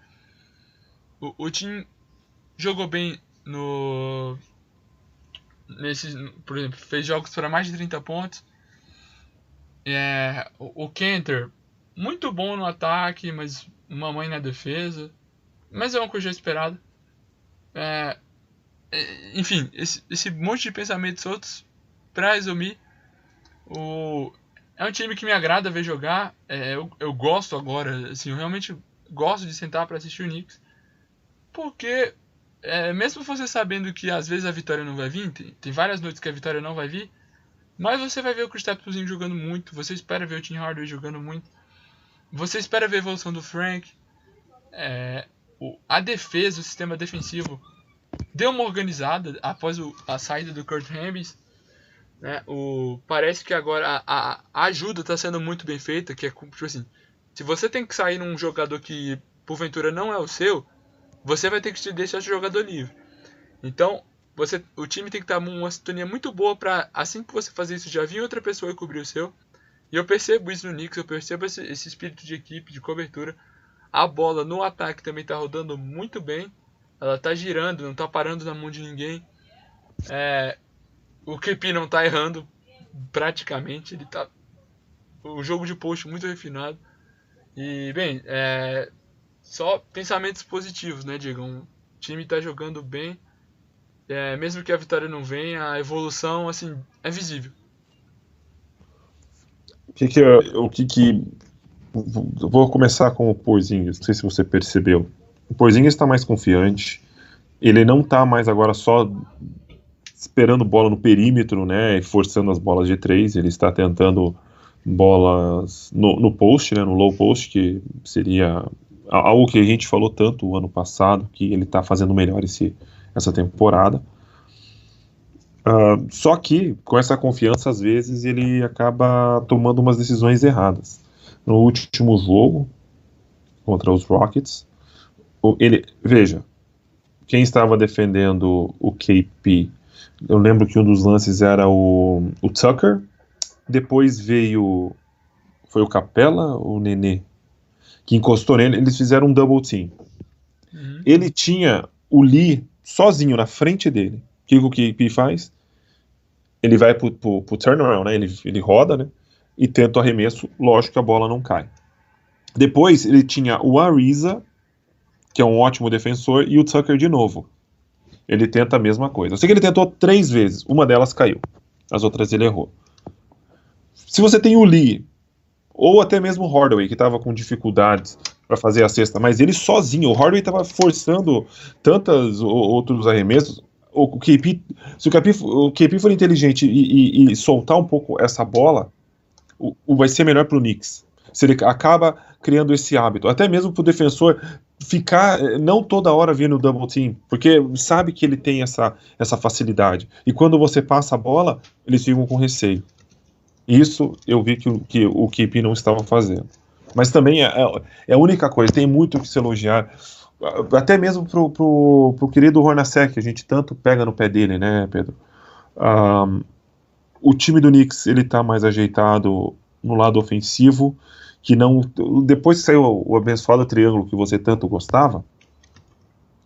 O time jogou bem por exemplo, fez jogos para mais de 30 pontos. O Kanter, muito bom no ataque, mas uma mãe na defesa. Mas é uma coisa já esperada. Enfim, esse monte de pensamentos outros, para resumir, é um time que me agrada ver jogar. Eu gosto agora, assim, eu realmente gosto de sentar para assistir o Knicks, porque mesmo você sabendo que às vezes a vitória não vai vir, tem várias noites que a vitória não vai vir, mas você vai ver o Kristaps Porzingis jogando muito, você espera ver o Tim Hardaway jogando muito, você espera ver a evolução do Frank, a defesa, o sistema defensivo deu uma organizada após a saída do Kurt Rambis, né? Parece que agora a ajuda está sendo muito bem feita, que é tipo assim, se você tem que sair num jogador que porventura não é o seu, você vai ter que te deixar o jogador livre. Então, o time tem que estar numa sintonia muito boa para assim que você fazer isso já vir outra pessoa e cobrir o seu. E eu percebo isso no Knicks, eu percebo esse espírito de equipe, de cobertura. A bola no ataque também está rodando muito bem. Ela está girando, não está parando na mão de ninguém. O KP não está errando praticamente. O jogo de post muito refinado. E, bem, só pensamentos positivos, né, Diego? O time está jogando bem. Mesmo que a vitória não venha, a evolução, assim, é visível. Vou começar com o Porzingis. Não sei se você percebeu. O Porzingis está mais confiante. Ele não está mais agora só esperando bola no perímetro, né, e forçando as bolas de 3. Ele está tentando bolas no post, né, no low post, que seria algo que a gente falou tanto o ano passado, que ele está fazendo melhor essa temporada. Só que, com essa confiança, às vezes, ele acaba tomando umas decisões erradas. No último jogo, contra os Rockets, veja, quem estava defendendo o KP, eu lembro que um dos lances era o Tucker, depois foi o Capela ou o Nenê, que encostou nele, eles fizeram um double team. Ele tinha o Lee sozinho na frente dele. O que o KP faz? Ele vai pro turnaround, né? Ele roda, né? E tenta o arremesso, lógico que a bola não cai. Depois ele tinha o Ariza, que é um ótimo defensor, e o Tucker de novo. Ele tenta a mesma coisa. Eu sei que ele tentou 3 vezes, uma delas caiu. As outras ele errou. Se você tem o Lee, ou até mesmo o Hardaway, que estava com dificuldades para fazer a cesta, mas ele sozinho, o Hardaway estava forçando tantos outros arremessos. Se o KP for inteligente e soltar um pouco essa bola, vai ser melhor para o Knicks. Se ele acaba criando esse hábito, até mesmo para o defensor ficar, não toda hora vendo o double team, porque sabe que ele tem essa facilidade. E quando você passa a bola, eles ficam com receio. Isso eu vi que o KP não estava fazendo. Mas também é a única coisa, tem muito o que se elogiar. Até mesmo pro querido Hornacek, que a gente tanto pega no pé dele, né, Pedro? O time do Knicks, ele tá mais ajeitado no lado ofensivo, que não... Depois que saiu o abençoado triângulo que você tanto gostava,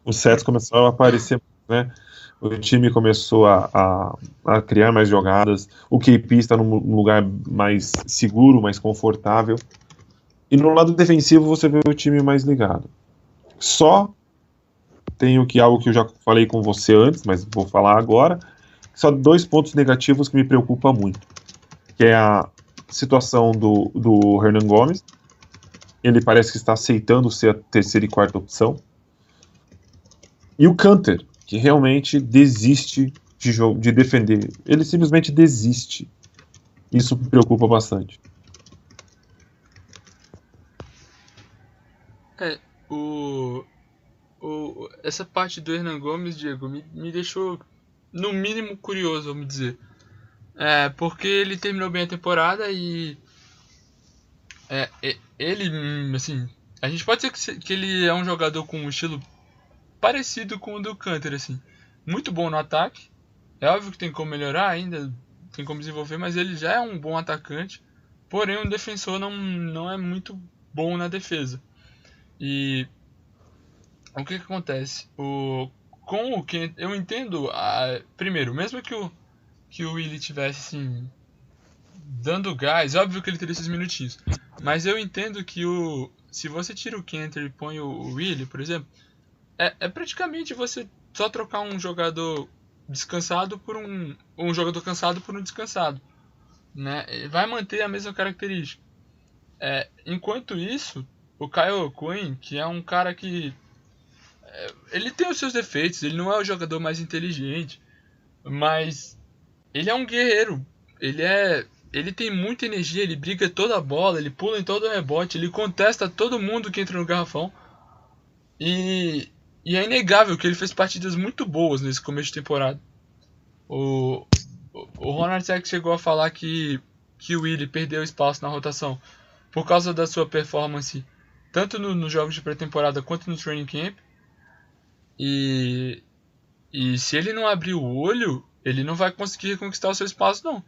os sets começaram a aparecer, né? O time começou a criar mais jogadas, o KP está num lugar mais seguro, mais confortável, e no lado defensivo você vê o time mais ligado. Só tenho algo que eu já falei com você antes, mas vou falar agora, só 2 pontos negativos que me preocupam muito, que é a situação do Hernangomez. Ele parece que está aceitando ser a terceira e quarta opção, e o Kanter, que realmente desiste de defender. Ele simplesmente desiste. Isso me preocupa bastante. Essa parte do Hernangomez, Diego, me deixou, no mínimo, curioso, vamos dizer. Porque ele terminou bem a temporada e... ele, assim... A gente pode dizer que ele é um jogador com um estilo parecido com o do Kanter, assim. Muito bom no ataque. É óbvio que tem como melhorar ainda, tem como desenvolver, mas ele já é um bom atacante. Porém, um defensor não é muito bom na defesa. E o que acontece? Com o Kanter, eu entendo... primeiro, mesmo que o Willie tivesse, assim, dando gás, óbvio que ele teria esses minutinhos. Mas eu entendo que se você tira o Kanter e põe o Willie, por exemplo, é praticamente você só trocar um jogador descansado por um jogador cansado por um descansado, né? Vai manter a mesma característica. Enquanto isso, o Kyle Quinn, que é um cara que ele tem os seus defeitos, ele não é o jogador mais inteligente, mas ele é um guerreiro. Ele tem muita energia, ele briga toda a bola, ele pula em todo o rebote, ele contesta todo mundo que entra no garrafão. E E é inegável que ele fez partidas muito boas nesse começo de temporada. O Hornacek chegou a falar que o Willie perdeu espaço na rotação por causa da sua performance, tanto nos jogos de pré-temporada quanto no training camp. E se ele não abrir o olho, ele não vai conseguir reconquistar o seu espaço, não.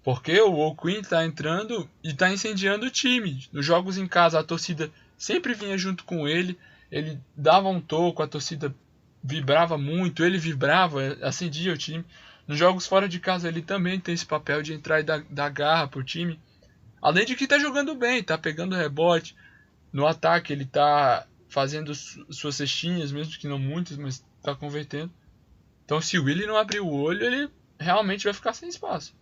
Porque o O'Quinn tá entrando e tá incendiando o time. Nos jogos em casa, a torcida sempre vinha junto com ele. Ele dava um toco, a torcida vibrava muito, ele vibrava, acendia o time. Nos jogos fora de casa, ele também tem esse papel de entrar e dar garra pro time. Além de que tá jogando bem, tá pegando rebote. No ataque, ele tá fazendo suas cestinhas, mesmo que não muitas, mas tá convertendo. Então, se o Willie não abrir o olho, ele realmente vai ficar sem espaço.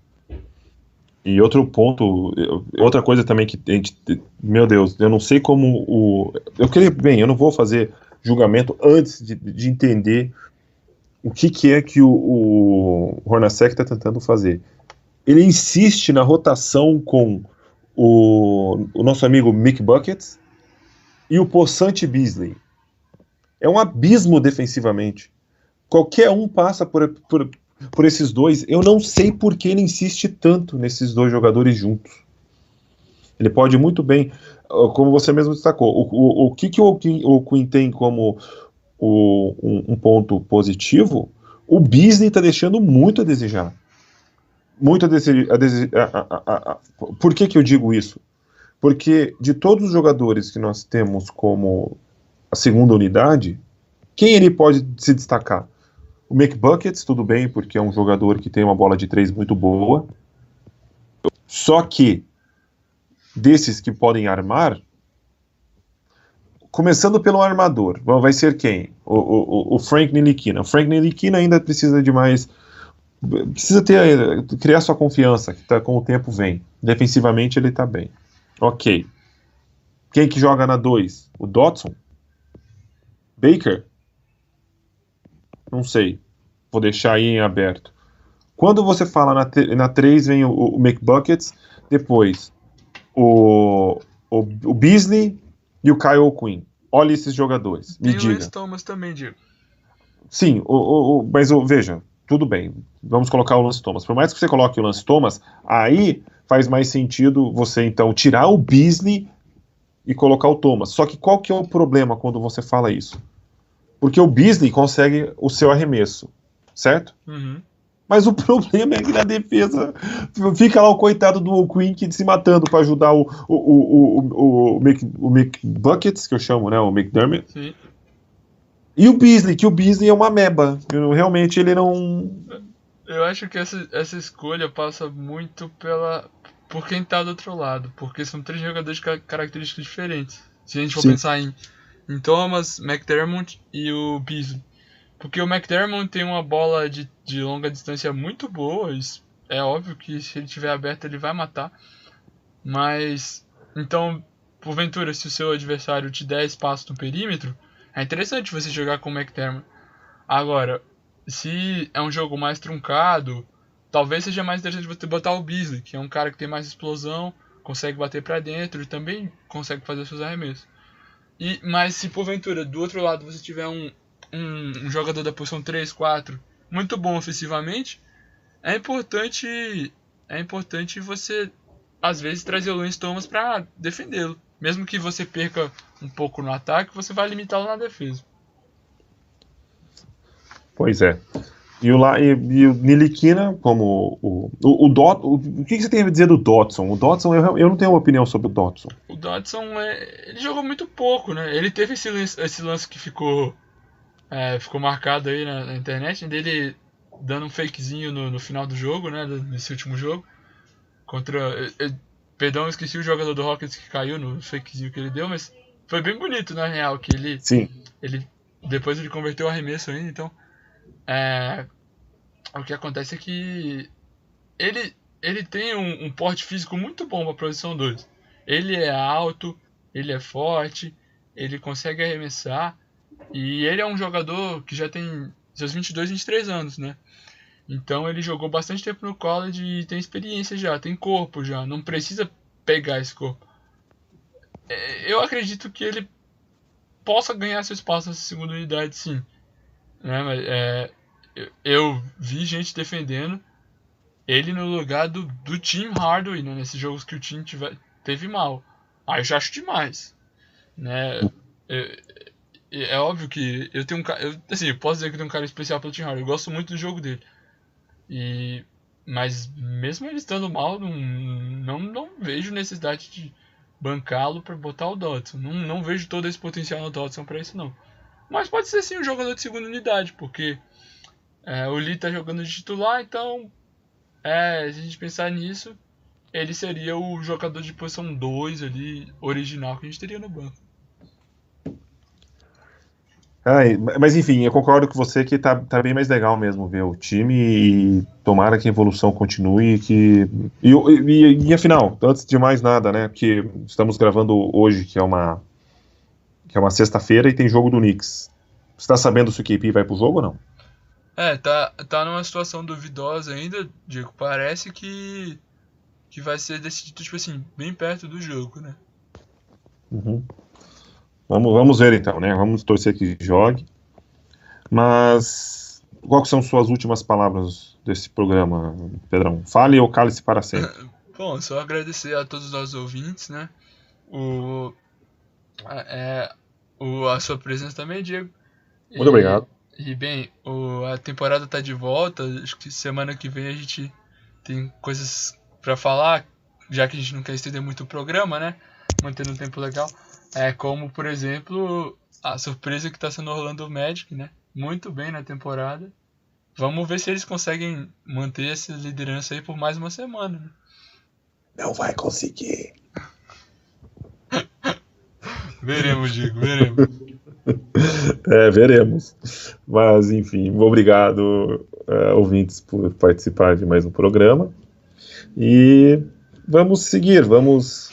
E outro ponto, outra coisa também que a gente, meu Deus, eu não sei como eu não vou fazer julgamento antes de entender o que é que o Hornacek está tentando fazer. Ele insiste na rotação com o nosso amigo Mick Buckets e o Possante Beasley. É um abismo defensivamente. Qualquer um passa por esses dois. Eu não sei por que ele insiste tanto nesses dois jogadores juntos. Ele pode muito bem, como você mesmo destacou, o que o Quinn tem como um ponto positivo, o Beasley está deixando muito a desejar. Muito a desejar. Por que eu digo isso? Porque de todos os jogadores que nós temos como a segunda unidade, quem ele pode se destacar? O Mick Buckets, tudo bem, porque é um jogador que tem uma bola de 3 muito boa. Só que, desses que podem armar, começando pelo armador, vai ser quem? O Frank Ntilikina. O Frank Ntilikina ainda precisa de mais... Precisa criar sua confiança, que com o tempo vem. Defensivamente ele tá bem. Ok. Quem que joga na 2? O Dotson? Baker? Não sei. Vou deixar aí em aberto. Quando você fala na 3, vem o Mick Buckets, depois o Beasley e o Kyle Quinn. Olha esses jogadores. Me Tem diga. o Lance Thomas também, Diego. Sim, mas veja, tudo bem. Vamos colocar o Lance Thomas. Por mais que você coloque o Lance Thomas, aí faz mais sentido você então tirar o Beasley e colocar o Thomas. Só que qual que é o problema quando você fala isso? Porque o Beasley consegue o seu arremesso, certo? Uhum. Mas o problema é que na defesa fica lá o coitado do O'Quinn se matando para ajudar o Mick Buckets, que eu chamo, né? O McDermott. Sim. E o Beasley, que o Beasley é uma meba. Realmente ele não... Eu acho que essa escolha passa muito por quem tá do outro lado. Porque são 3 jogadores de características diferentes. Se a gente for Sim. pensar em Thomas, McDermott e o Beasley. Porque o McDermott tem uma bola de longa distância muito boa. É óbvio que se ele estiver aberto ele vai matar. Mas, então, porventura, se o seu adversário te der espaço no perímetro, é interessante você jogar com o McDermott. Agora, se é um jogo mais truncado, talvez seja mais interessante você botar o Beasley, que é um cara que tem mais explosão, consegue bater pra dentro e também consegue fazer seus arremessos. Mas se porventura do outro lado você tiver um jogador da posição 3, 4 muito bom ofensivamente, é importante você às vezes trazer o Lance Thomas para defendê-lo. Mesmo que você perca um pouco no ataque, você vai limitá-lo na defesa. Pois é. E o Ntilikina, como o que você tem a dizer do Dotson? O Dotson, eu não tenho uma opinião sobre o Dotson. O Dotson, ele jogou muito pouco, né? Ele teve esse lance que ficou marcado aí na internet, dele dando um fakezinho no final do jogo, né? Nesse último jogo. Perdão, eu esqueci o jogador do Rockets que caiu no fakezinho que ele deu, mas foi bem bonito, na real, que ele... Sim. Depois ele converteu o arremesso ainda, então... O que acontece é que ele tem um porte físico muito bom para a posição 2. Ele é alto, ele é forte, ele consegue arremessar e ele é um jogador que já tem seus 22, 23 anos, né? Então ele jogou bastante tempo no college e tem experiência já, tem corpo já, não precisa pegar esse corpo. Eu acredito que ele possa ganhar seu espaço nessa segunda unidade, sim. Né? Mas, eu vi gente defendendo ele no lugar do Tim Hardaway, né? Nesses jogos que o time teve mal. Aí eu já acho demais. Né? É óbvio que eu tenho um cara. Eu posso dizer que eu tenho um cara especial pelo Tim Hardaway. Eu gosto muito do jogo dele. Mas mesmo ele estando mal, não vejo necessidade de bancá-lo para botar o Dotson. Não vejo todo esse potencial no Dotson para isso, não. Mas pode ser sim um jogador de segunda unidade, porque o Lee tá jogando de titular, então se a gente pensar nisso, ele seria o jogador de posição 2 ali, original, que a gente teria no banco. Mas enfim, eu concordo com você que tá bem mais legal mesmo ver o time e tomara que a evolução continue e afinal, antes de mais nada, né, porque estamos gravando hoje, que é uma sexta-feira e tem jogo do Knicks. Você tá sabendo se o KP vai pro jogo ou não? Tá numa situação duvidosa ainda, Diego. Parece que vai ser decidido, tipo assim, bem perto do jogo, né? Uhum. Vamos ver então, né? Vamos torcer que jogue. Mas quais são suas últimas palavras desse programa, Pedrão? Fale ou cale-se para sempre. Bom, só agradecer a todos os nossos ouvintes, né? A sua presença também, Diego. Muito obrigado. E bem, a temporada tá de volta. Acho que semana que vem a gente tem coisas pra falar, já que a gente não quer estender muito o programa, né? Mantendo um tempo legal. Como, por exemplo, a surpresa que tá sendo o Orlando Magic, né? Muito bem na temporada. Vamos ver se eles conseguem manter essa liderança aí por mais uma semana, né? Não vai conseguir. Veremos, Diego, veremos. Veremos. Mas, enfim, obrigado, ouvintes, por participar de mais um programa. E vamos seguir, vamos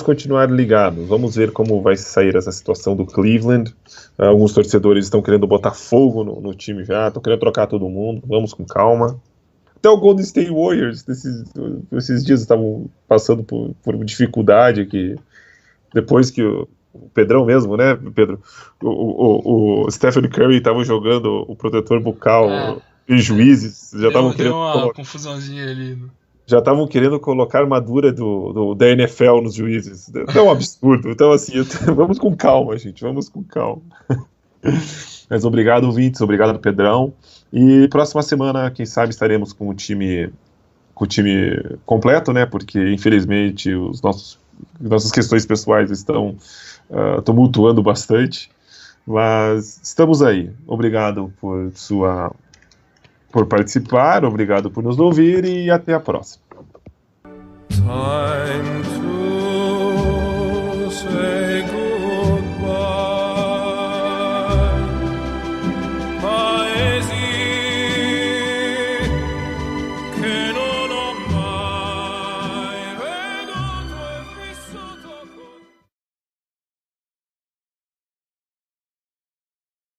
continuar ligados. Vamos ver como vai sair essa situação do Cleveland. Alguns torcedores estão querendo botar fogo no time já, estão querendo trocar todo mundo. Vamos com calma. Até o Golden State Warriors, esses dias estavam passando por dificuldade aqui. Depois que o Pedrão mesmo, né, Pedro? O Stephen Curry estava jogando o protetor bucal e juízes já estavam querendo. Deu uma confusãozinha ali. Já estavam querendo colocar a armadura da NFL nos juízes. É um absurdo. Então, assim, vamos com calma, gente. Vamos com calma. Mas obrigado, ouvintes. Obrigado, Pedrão. E próxima semana, quem sabe, estaremos com o time completo, né? Porque, infelizmente, nossas questões pessoais estão tumultuando bastante. Mas estamos aí. Obrigado por participar, obrigado por nos ouvir e até a próxima. Time to say